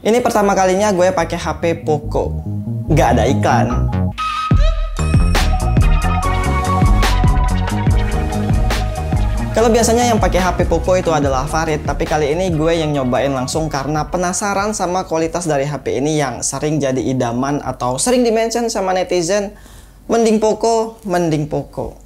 Ini pertama kalinya gue pakai HP Poco. Nggak ada iklan. Kalau biasanya yang pakai HP Poco itu adalah Farid, tapi kali ini gue yang nyobain langsung karena penasaran sama kualitas dari HP ini yang sering jadi idaman atau sering di-mention sama netizen. Mending Poco, mending Poco.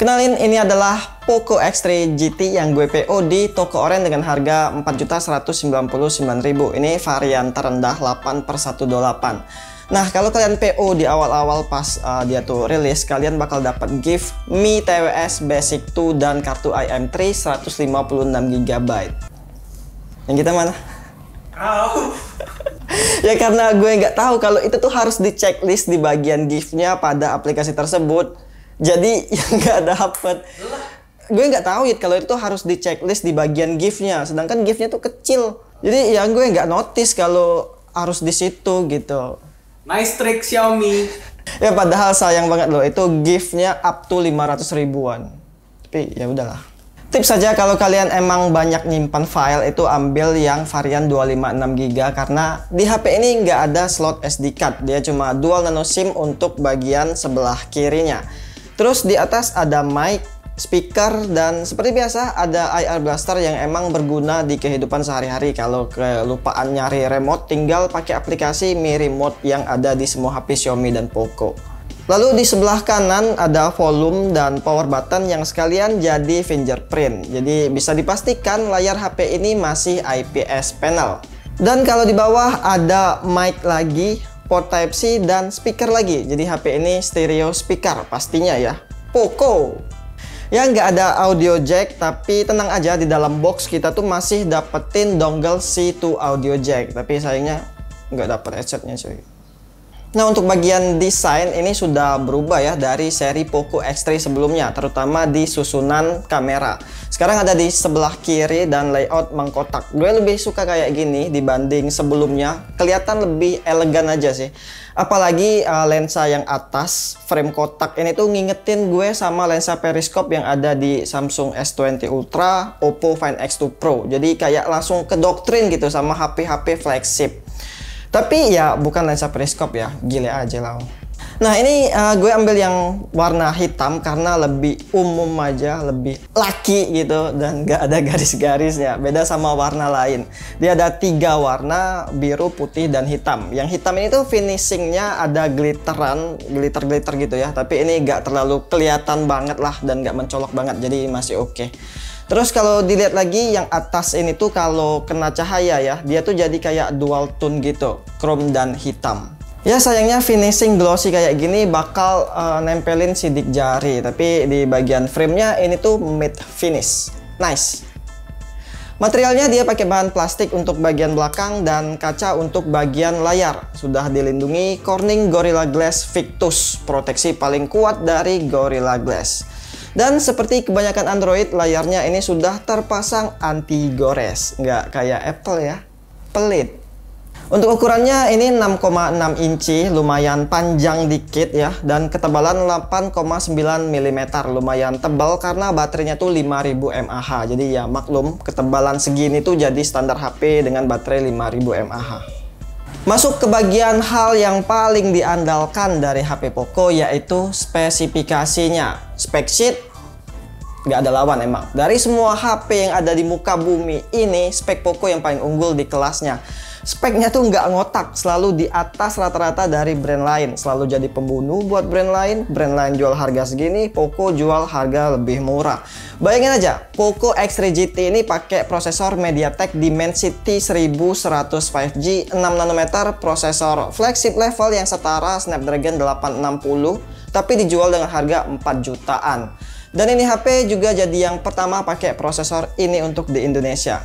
Kenalin, ini adalah Poco X3 GT yang gue PO di toko oren dengan harga 4.199.000. Ini varian terendah 8/128. Nah, kalau kalian PO di awal-awal pas dia tuh rilis, kalian bakal dapat gift Mi TWS Basic 2 dan kartu IM3 156 GB. Yang kita mana? Ya karena gue nggak tahu kalau itu tuh harus di checklist di bagian giftnya pada aplikasi tersebut. Jadi yang nggak dapet. Gue nggak tahu ya kalau itu tuh harus di checklist di bagian giftnya. Sedangkan giftnya tuh kecil. Jadi yang gue nggak notice kalau harus di situ gitu. Nice trick Xiaomi. Ya padahal sayang banget loh, itu giftnya up to 500 ribuan. Tapi ya udahlah. Tips saja kalau kalian emang banyak nyimpan file itu ambil yang varian 256 GB karena di HP ini nggak ada slot SD card. Dia cuma dual nano SIM untuk bagian sebelah kirinya. Terus di atas ada mic, speaker, dan seperti biasa ada IR blaster yang emang berguna di kehidupan sehari-hari. Kalau kelupaan nyari remote, tinggal pakai aplikasi Mi Remote yang ada di semua HP Xiaomi dan Poco. Lalu di sebelah kanan ada volume dan power button yang sekalian jadi fingerprint. Jadi bisa dipastikan layar HP ini masih IPS panel. Dan kalau di bawah ada mic lagi, port Type-C, dan speaker lagi. Jadi HP ini stereo speaker pastinya ya. Poco! Ya nggak ada audio jack, tapi tenang aja, di dalam box kita tuh masih dapetin dongle C2 audio jack. Tapi sayangnya nggak dapet headsetnya cuy. Nah, untuk bagian desain ini sudah berubah ya dari seri Poco X3 sebelumnya, terutama di susunan kamera. Sekarang ada di sebelah kiri dan layout mengkotak. Gue lebih suka kayak gini dibanding sebelumnya, kelihatan lebih elegan aja sih. Apalagi lensa yang atas, frame kotak ini tuh ngingetin gue sama lensa periskop yang ada di Samsung S20 Ultra, Oppo Find X2 Pro. Jadi kayak langsung ke doktrin gitu sama HP-HP flagship. Tapi ya bukan lensa periskop ya, gile aja lah. Nah ini gue ambil yang warna hitam karena lebih umum aja, lebih laki gitu, dan gak ada garis-garisnya. Beda sama warna lain. Dia ada 3 warna, biru, putih, dan hitam. Yang hitam ini tuh finishingnya ada glitteran, glitter-glitter gitu ya. Tapi ini gak terlalu kelihatan banget lah dan gak mencolok banget, jadi masih oke. Terus kalau dilihat lagi yang atas ini tuh kalau kena cahaya ya, dia tuh jadi kayak dual tone gitu, chrome dan hitam. Ya sayangnya finishing glossy kayak gini bakal nempelin sidik jari, tapi di bagian framenya ini tuh matte finish. Nice. Materialnya dia pakai bahan plastik untuk bagian belakang dan kaca untuk bagian layar. Sudah dilindungi Corning Gorilla Glass Victus, proteksi paling kuat dari Gorilla Glass. Dan seperti kebanyakan Android, layarnya ini sudah terpasang anti gores. Nggak kayak Apple ya, pelit. Untuk ukurannya ini 6,6 inci, lumayan panjang dikit ya. Dan ketebalan 8,9 mm, lumayan tebal karena baterainya tuh 5000 mAh. Jadi ya maklum, ketebalan segini tuh jadi standar HP dengan baterai 5000 mAh. Masuk ke bagian hal yang paling diandalkan dari HP Poco, yaitu spesifikasinya. Spek sheet nggak ada lawan emang. Dari semua HP yang ada di muka bumi ini, spek Poco yang paling unggul di kelasnya. Speknya tuh nggak ngotak, selalu di atas rata-rata dari brand lain. Selalu jadi pembunuh buat brand lain jual harga segini, Poco jual harga lebih murah. Bayangin aja, Poco X3 GT ini pakai prosesor MediaTek Dimensity 1100 5G 6 nanometer, prosesor flagship level yang setara Snapdragon 860, tapi dijual dengan harga 4 jutaan. Dan ini HP juga jadi yang pertama pakai prosesor ini untuk di Indonesia.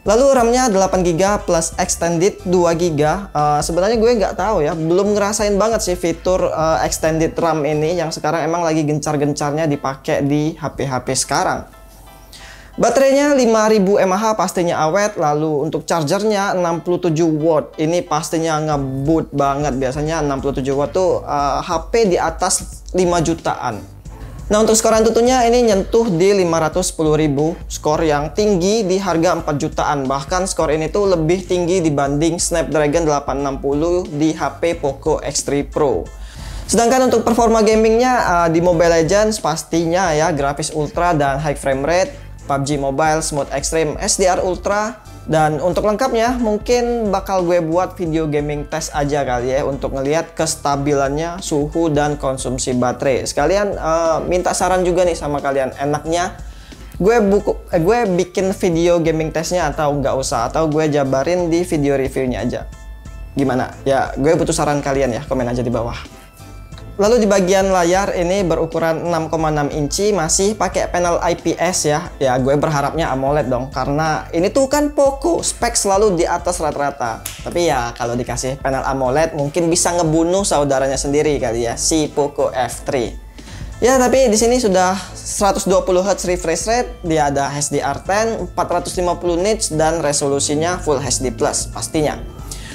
Lalu RAM-nya 8GB plus extended 2GB. Sebenarnya gue nggak tahu ya, belum ngerasain banget sih fitur extended RAM ini yang sekarang emang lagi gencar-gencarnya dipakai di HP-HP sekarang. Baterainya 5000 mAh pastinya awet. Lalu untuk chargernya 67 watt. Ini pastinya ngebut banget. Biasanya 67 watt tuh HP di atas 5 jutaan. Nah, untuk skor Antutunya ini nyentuh di 510.000, skor yang tinggi di harga 4 jutaan. Bahkan skor ini tuh lebih tinggi dibanding Snapdragon 860 di HP Poco X3 Pro. Sedangkan untuk performa gamingnya di Mobile Legends pastinya ya grafis ultra dan high frame rate, PUBG Mobile Smooth Extreme SDR Ultra. Dan untuk lengkapnya mungkin bakal gue buat video gaming test aja kali ya untuk ngelihat kestabilannya suhu dan konsumsi baterai. Sekalian minta saran juga nih sama kalian, enaknya gue bikin video gaming testnya atau nggak usah, atau gue jabarin di video reviewnya aja. Gimana? Ya gue butuh saran kalian ya, komen aja di bawah. Lalu di bagian layar ini berukuran 6,6 inci, masih pakai panel IPS ya. Ya gue berharapnya AMOLED dong, karena ini tuh kan Poco, spek selalu di atas rata-rata. Tapi ya kalau dikasih panel AMOLED mungkin bisa ngebunuh saudaranya sendiri kali ya, si Poco F3. Ya tapi di sini sudah 120 Hz refresh rate, dia ada HDR10, 450 nits dan resolusinya Full HD Plus pastinya.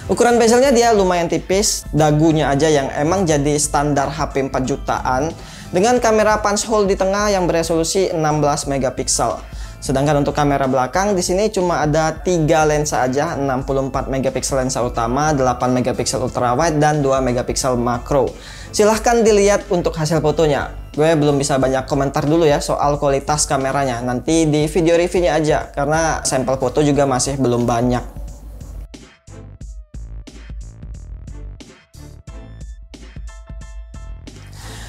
Ukuran bezelnya dia lumayan tipis, dagunya aja yang emang jadi standar HP 4 jutaan, dengan kamera punch hole di tengah yang beresolusi 16 megapiksel. Sedangkan untuk kamera belakang di sini cuma ada 3 lensa aja, 64 megapiksel lensa utama, 8 megapiksel ultrawide dan 2 megapiksel makro. Silahkan dilihat untuk hasil fotonya. Gue belum bisa banyak komentar dulu ya soal kualitas kameranya. Nanti di video reviewnya aja, karena sampel foto juga masih belum banyak.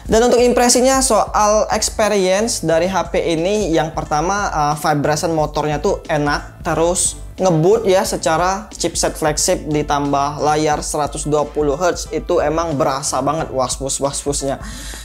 Dan untuk impresinya soal experience dari HP ini, yang pertama vibration motornya tuh enak, terus ngebut ya secara chipset flagship ditambah layar 120 Hz itu emang berasa banget wasfus-wasfusnya.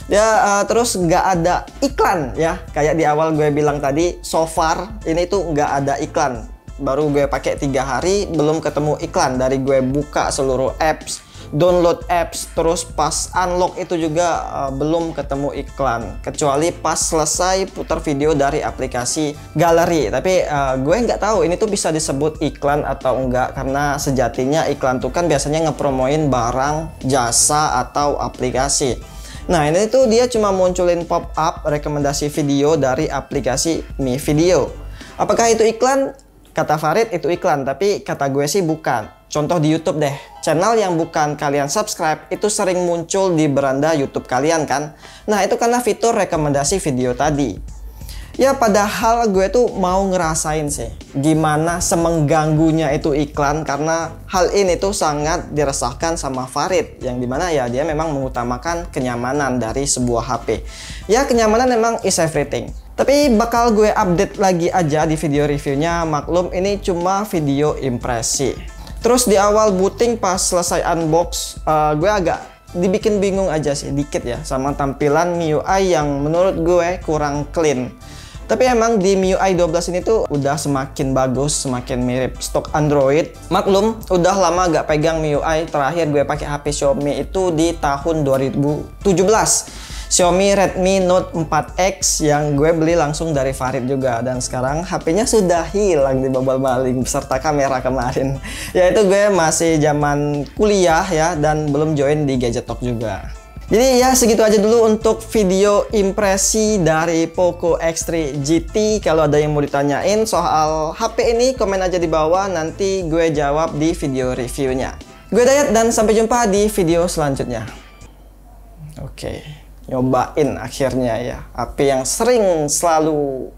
Ya terus nggak ada iklan ya, kayak di awal gue bilang tadi, so far ini tuh nggak ada iklan. Baru gue pakai 3 hari belum ketemu iklan, dari gue buka seluruh apps, download apps, terus pas unlock itu juga belum ketemu iklan, kecuali pas selesai putar video dari aplikasi galeri. Tapi gue nggak tahu ini tuh bisa disebut iklan atau enggak, karena sejatinya iklan tuh kan biasanya ngepromoin barang, jasa, atau aplikasi. Nah ini tuh dia cuma munculin pop-up rekomendasi video dari aplikasi Mi Video. Apakah itu iklan? Kata Farid itu iklan, tapi kata gue sih bukan. Contoh di YouTube deh, channel yang bukan kalian subscribe itu sering muncul di beranda YouTube kalian kan. Nah itu karena fitur rekomendasi video tadi. Ya padahal gue tuh mau ngerasain sih gimana semengganggunya itu iklan, karena hal ini tuh sangat diresahkan sama Farid, yang dimana ya dia memang mengutamakan kenyamanan dari sebuah HP. Ya kenyamanan memang is everything. Tapi bakal gue update lagi aja di video reviewnya, maklum ini cuma video impresi. Terus di awal booting pas selesai unbox, gue agak dibikin bingung aja sih dikit ya sama tampilan MIUI yang menurut gue kurang clean. Tapi emang di MIUI 12 ini tuh udah semakin bagus, semakin mirip stok Android. Maklum udah lama gak pegang MIUI, terakhir gue pakai HP Xiaomi itu di tahun 2017. Xiaomi Redmi Note 4X yang gue beli langsung dari Farid juga, dan sekarang HP-nya sudah hilang di bobol maling beserta kamera kemarin. Yaitu gue masih zaman kuliah ya, dan belum join di Gadget Talk juga. Jadi ya segitu aja dulu untuk video impresi dari Poco X3 GT. Kalau ada yang mau ditanyain soal HP ini, komen aja di bawah, nanti gue jawab di video reviewnya. Gue Dayat dan sampai jumpa di video selanjutnya. Oke. Nyobain akhirnya ya HP yang sering selalu